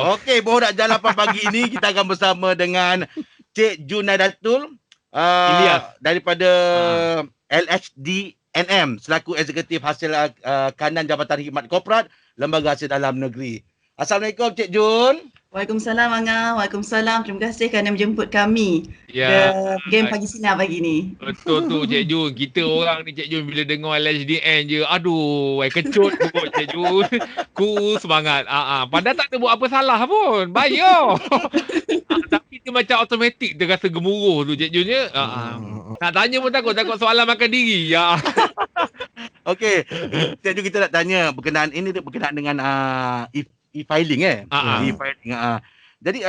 Okey, Borak Jalapan pagi ni kita akan bersama dengan Cik Jun Nadatul Ilyas. daripada LHDNM selaku Eksekutif Hasil Kanan Jabatan Khidmat Korporat Lembaga Hasil Dalam Negeri. Assalamualaikum Cik Jun. Waalaikumsalam Angah. Waalaikumsalam. Terima kasih kerana menjemput kami Ya, ke Game Pagi Sinar pagi ni. betul tu Cik Jun. Kita orang ni Cik Jun bila dengar LHDN je, aduh, kecut kot Cik Jun. Cool semangat. Padahal tak ada buat apa salah pun. Bayar. Tapi dia macam automatik dia rasa gemuruh tu Cik Jun je. Nak tanya pun takut soalan makan diri. Ya. Okey, Cik Jun kita nak tanya berkenaan ini berkenaan dengan e-filing e-filing. Jadi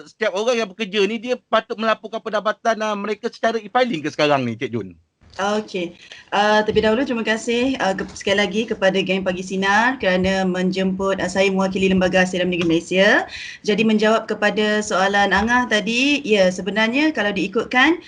setiap orang yang bekerja ni dia patut melaporkan pendapatan mereka secara e-filing ke sekarang ni Cik Jun? Okey. Terlebih dahulu terima kasih sekali lagi kepada Geng Pagi Sinar kerana menjemput saya mewakili Lembaga Hasil Dalam Negeri Malaysia. Jadi menjawab kepada soalan Angah tadi, ya sebenarnya kalau diikutkan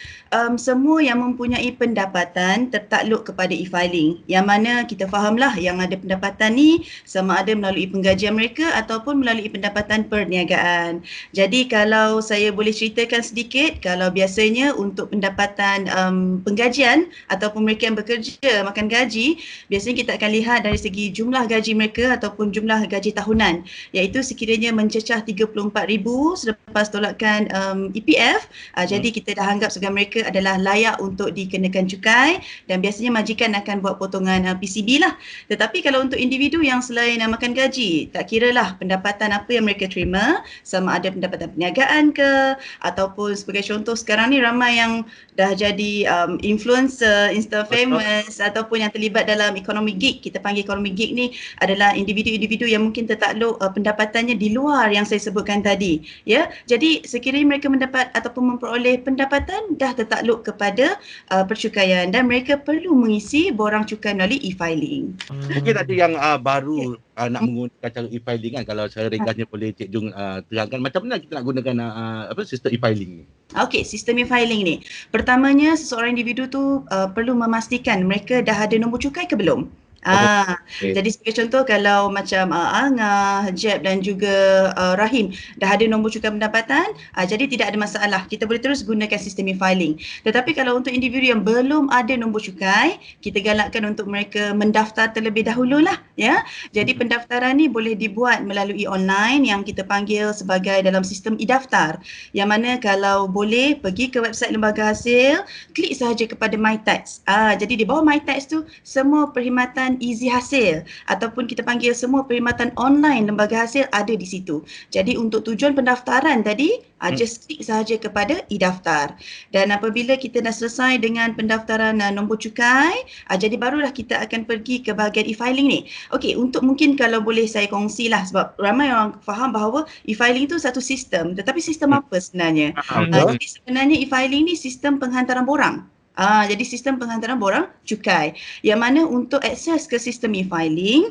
semua yang mempunyai pendapatan tertakluk kepada e-filing. Yang mana kita fahamlah yang ada pendapatan ni sama ada melalui penggajian mereka ataupun melalui pendapatan perniagaan. Jadi kalau saya boleh ceritakan sedikit, kalau biasanya untuk pendapatan penggajian ataupun mereka yang bekerja makan gaji, biasanya kita akan lihat dari segi jumlah gaji mereka ataupun jumlah gaji tahunan, iaitu sekiranya mencecah 34,000 selepas tolakan EPF. Jadi kita dah anggap sebagai mereka adalah layak untuk dikenakan cukai dan biasanya majikan akan buat potongan PCB lah. Tetapi kalau untuk individu yang selain makan gaji, tak kiralah pendapatan apa yang mereka terima, sama ada pendapatan perniagaan ke ataupun sebagai contoh sekarang ni ramai yang dah jadi influencer, Insta famous ataupun yang terlibat dalam ekonomi gig. Kita panggil ekonomi gig ni adalah individu-individu yang mungkin tertakluk pendapatannya di luar yang saya sebutkan tadi. Ya, jadi sekiranya mereka mendapat ataupun memperoleh pendapatan dah tertakluk kepada percukaian dan mereka perlu mengisi borang cukai melalui e-filing. Mungkin ada yang baru nak menggunakan cara e-filing kan. Kalau saya ringkasnya boleh Cik Jun terangkan macam mana kita nak gunakan sistem e-filing ni. Okey, sistem e-filing ni. Pertamanya seseorang individu tu perlu memastikan mereka dah ada nombor cukai ke belum. Jadi sebagai contoh kalau macam Angah, Jeb dan juga Rahim dah ada nombor cukai pendapatan, jadi tidak ada masalah. Kita boleh terus gunakan sistem e-filing. Tetapi kalau untuk individu yang belum ada nombor cukai, kita galakkan untuk mereka mendaftar terlebih dahululah, ya. Jadi pendaftaran ni boleh dibuat melalui online yang kita panggil sebagai dalam sistem e-daftar. Yang mana kalau boleh pergi ke website Lembaga Hasil, klik sahaja kepada My Tax. Jadi di bawah My Tax tu semua perkhidmatan Easy Hasil ataupun kita panggil semua perkhidmatan online Lembaga Hasil ada di situ. Jadi untuk tujuan pendaftaran tadi, just klik sahaja kepada e-daftar. Dan apabila kita dah selesai dengan pendaftaran nombor cukai, jadi barulah kita akan pergi ke bahagian e-filing ni. Okey, untuk mungkin kalau boleh saya kongsilah sebab ramai orang faham bahawa e-filing tu satu sistem, tetapi sistem apa sebenarnya? Jadi sebenarnya e-filing ni sistem penghantaran borang. Jadi sistem penghantaran borang cukai yang mana untuk akses ke sistem e-filing,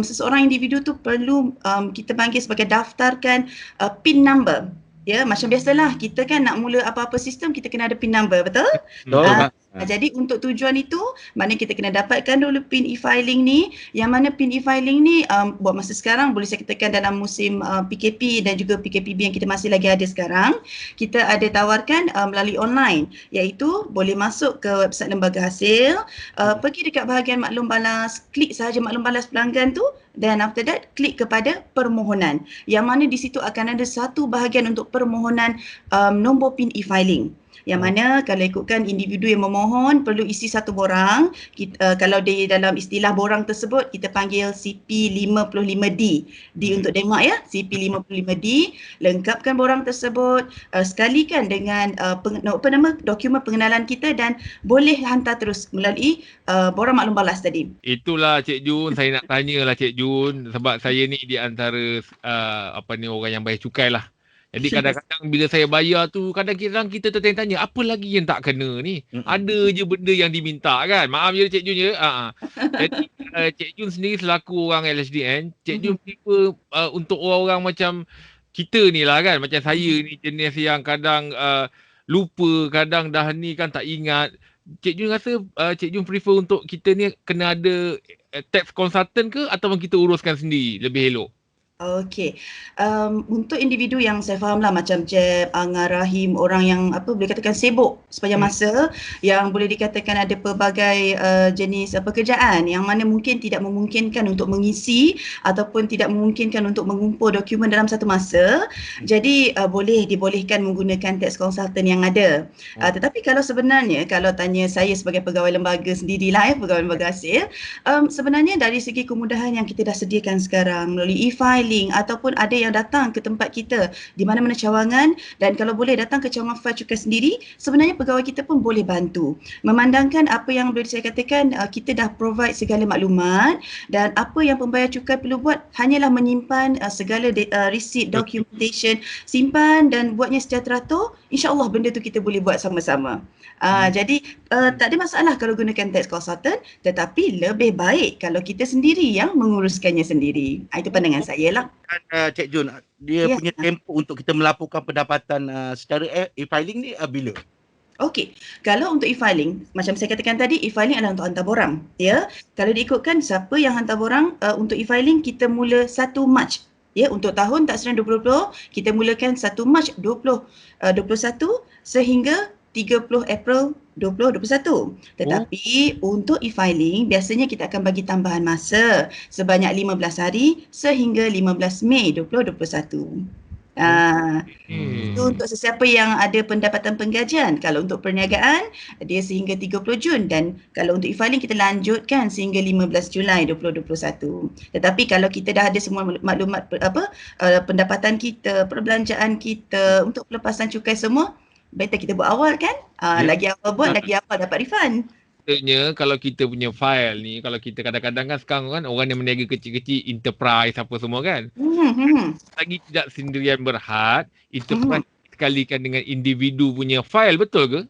seseorang individu tu perlu kita panggil sebagai daftarkan PIN number. Ya, macam biasalah kita kan nak mula apa-apa sistem kita kena ada PIN number, betul? Jadi untuk tujuan itu, maknanya kita kena dapatkan dulu PIN e-filing ni, yang mana PIN e-filing ni buat masa sekarang boleh saya katakan dalam musim PKP dan juga PKPB yang kita masih lagi ada sekarang, kita ada tawarkan melalui online, iaitu boleh masuk ke website Lembaga Hasil, pergi dekat bahagian maklum balas, klik sahaja maklum balas pelanggan tu dan after that klik kepada permohonan, yang mana di situ akan ada satu bahagian untuk permohonan nombor PIN e-filing. Yang mana kalau ikutkan individu yang memohon perlu isi satu borang. Kalau di dalam istilah borang tersebut kita panggil CP55D. D untuk Denmark ya, CP55D. Lengkapkan borang tersebut, sekalikan dengan dokumen pengenalan kita dan boleh hantar terus melalui borang maklum balas tadi. Itulah Cik Jun, saya nak tanyalah Cik Jun sebab saya ni di antara orang yang bayar cukai lah. Jadi kadang-kadang bila saya bayar tu, kadang-kadang kita tertanya-tanya, apa lagi yang tak kena ni? Ada je benda yang diminta kan? Maaf je Cik Jun je. Jadi Cik Jun sendiri selaku orang LHDN, Cik Jun prefer untuk orang-orang macam kita ni lah kan? Macam saya ni jenis yang kadang lupa, kadang dah ni kan tak ingat. Cik Jun rasa Cik Jun prefer untuk kita ni kena ada tax consultant ke ataupun kita uruskan sendiri lebih elok? Okey. Untuk individu yang saya fahamlah macam Jeb, Angah, Rahim, orang yang boleh katakan sibuk sepanjang masa, yang boleh dikatakan ada pelbagai jenis pekerjaan yang mana mungkin tidak memungkinkan untuk mengisi ataupun tidak memungkinkan untuk mengumpul dokumen dalam satu masa. Jadi boleh dibolehkan menggunakan tax consultant yang ada. Tetapi kalau sebenarnya kalau tanya saya sebagai pegawai lembaga sendirilah, pegawai lembaga hasil, sebenarnya dari segi kemudahan yang kita dah sediakan sekarang melalui e-filing ataupun ada yang datang ke tempat kita di mana-mana cawangan, dan kalau boleh datang ke cawangan file cukai sendiri, sebenarnya pegawai kita pun boleh bantu. Memandangkan apa yang boleh saya katakan, kita dah provide segala maklumat, dan apa yang pembayar cukai perlu buat hanyalah menyimpan segala receipt, documentation, simpan dan buatnya secara teratur. InsyaAllah benda tu kita boleh buat sama-sama. Jadi tak ada masalah kalau gunakan tax consultant, tetapi lebih baik kalau kita sendiri yang menguruskannya sendiri. Itu pandangan saya lah. Cik Jun, dia punya tempoh untuk kita melaporkan pendapatan secara e-filing ni bila? Okey, kalau untuk e-filing, macam saya katakan tadi, e-filing adalah untuk hantar borang. Ya, kalau diikutkan siapa yang hantar borang, untuk e-filing kita mula 1 Mac. Ya, untuk tahun taksiran 2020, kita mulakan 1 Mac 2021 sehingga 30 April 2021. Tetapi untuk e-filing, biasanya kita akan bagi tambahan masa sebanyak 15 hari sehingga 15 Mei 2021. Itu untuk sesiapa yang ada pendapatan penggajian. Kalau untuk perniagaan, dia sehingga 30 Jun, dan kalau untuk e-filing kita lanjutkan sehingga 15 Julai 2021. Tetapi kalau kita dah ada semua maklumat pendapatan kita, perbelanjaan kita, untuk pelepasan cukai semua, better kita buat awal kan? Lagi awal buat, lagi awal dapat refund. Maksudnya kalau kita punya file ni, kalau kita kadang-kadang kan sekarang kan orang yang berniaga kecil-kecil, enterprise apa semua kan. Lagi tidak sendirian berhad, enterprise sekalikan dengan individu punya file, betul ke?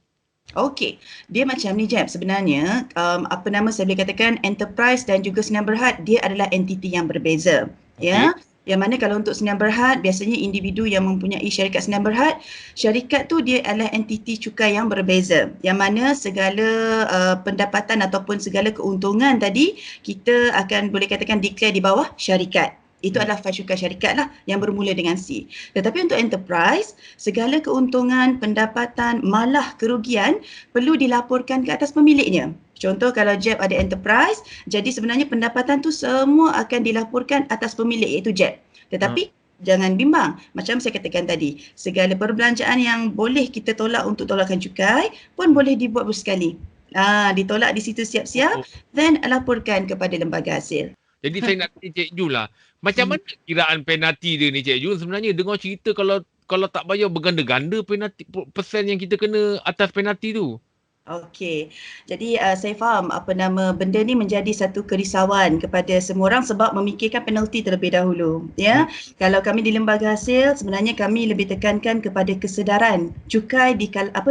Okey, dia macam ni Jeb, sebenarnya saya boleh katakan enterprise dan juga sendirian berhad, dia adalah entiti yang berbeza. Ya. Yang mana kalau untuk sendirian berhad, biasanya individu yang mempunyai syarikat sendirian berhad, syarikat tu dia adalah entiti cukai yang berbeza. Yang mana segala pendapatan ataupun segala keuntungan tadi, kita akan boleh katakan declare di bawah syarikat. Itu adalah file cukai syarikat lah yang bermula dengan C. Tetapi untuk enterprise, segala keuntungan, pendapatan, malah kerugian perlu dilaporkan ke atas pemiliknya. Contoh kalau Jeb ada enterprise, jadi sebenarnya pendapatan tu semua akan dilaporkan atas pemilik, iaitu Jeb. Tetapi jangan bimbang, macam saya katakan tadi, segala perbelanjaan yang boleh kita tolak untuk tolakan cukai pun boleh dibuat bersekali. Ditolak di situ siap-siap, then laporkan kepada lembaga hasil. Jadi saya nak tanya Cik Jun lah, macam mana kiraan penalti dia ni Cik Jun? Sebenarnya dengar cerita kalau tak bayar berganda-ganda penalti, persen yang kita kena atas penalti tu. Okey, jadi saya faham benda ni menjadi satu kerisauan kepada semua orang sebab memikirkan penalti terlebih dahulu. Ya, kalau kami di lembaga hasil, sebenarnya kami lebih tekankan kepada kesedaran cukai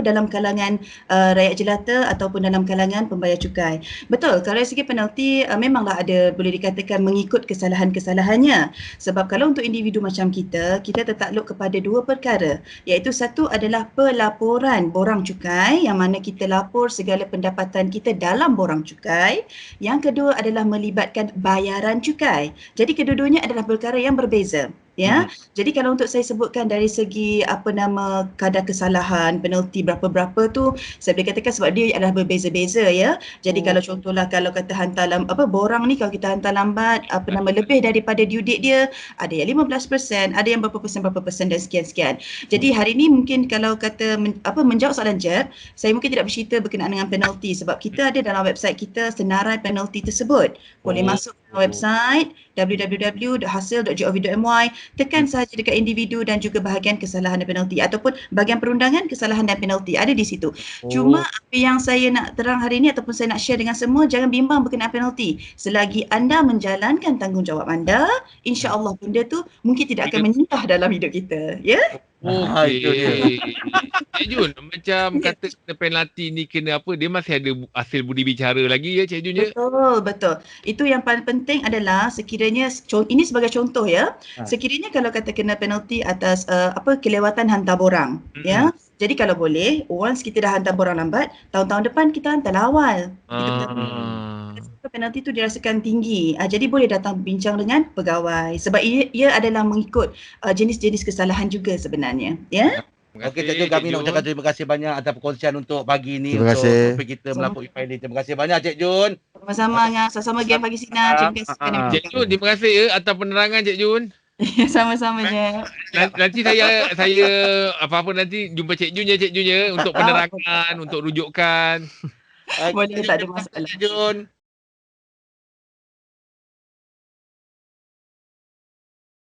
dalam kalangan rakyat jelata ataupun dalam kalangan pembayar cukai. Betul, kalau dari segi penalti memanglah ada, boleh dikatakan mengikut kesalahan-kesalahannya. Sebab kalau untuk individu macam kita tertakluk kepada 2 perkara, iaitu satu adalah pelaporan borang cukai yang mana kita lapor segala pendapatan kita dalam borang cukai. Yang kedua adalah melibatkan bayaran cukai. Jadi kedua-duanya adalah perkara yang berbeza. Ya, jadi kalau untuk saya sebutkan dari segi kadar kesalahan, penalti berapa-berapa tu, saya boleh katakan sebab dia adalah berbeza-beza ya. Jadi kalau contohlah kalau kata hantar borang ni, kalau kita hantar lambat lebih daripada due date dia, ada yang 15%, ada yang berapa persen dan sekian-sekian. Jadi hari ni mungkin kalau kata menjawab soalan Jeb, saya mungkin tidak bercerita berkenaan dengan penalti sebab kita ada dalam website kita senarai penalti tersebut. Boleh masuk ke website www.hasil.gov.my, tekan sahaja dekat individu dan juga bahagian kesalahan dan penalti ataupun bahagian perundangan kesalahan dan penalti, ada di situ. Cuma apa yang saya nak terang hari ini ataupun saya nak share dengan semua, jangan bimbang berkenaan penalti. Selagi anda menjalankan tanggungjawab anda, insya-Allah benda tu mungkin tidak akan menyentuh dalam hidup kita, ya. Okey. Cik Jun, macam kata penalti ni kena apa, dia masih ada hasil budi bicara lagi ya Cik Jun ya? Betul. Itu yang paling penting adalah sekiranya, ini sebagai contoh ya, sekiranya kalau kata kena penalti atas kelewatan hantar borang, ya. Jadi kalau boleh, once kita dah hantar borang lambat, tahun-tahun depan kita hantar awal. penalti tu dirasakan tinggi. Jadi boleh datang bincang dengan pegawai sebab ia adalah mengikut jenis-jenis kesalahan juga sebenarnya. Ya. Okey, Cik Jun, kami nak ucapkan terima kasih banyak atas perkongsian untuk pagi ni Terima untuk kasih. topik kita melapor e-filing. Terima kasih banyak Cik Jun. Sama-sama Angah, sama-sama game pagi sinar. Terima kasih kerana Cik Jun, terima kasih atas penerangan Cik Jun. sama-sama je. Nanti saya apa-apa nanti jumpa Cik Jun ya untuk penerangan, untuk rujukan. Boleh, tak ada masalah. Cik Jun.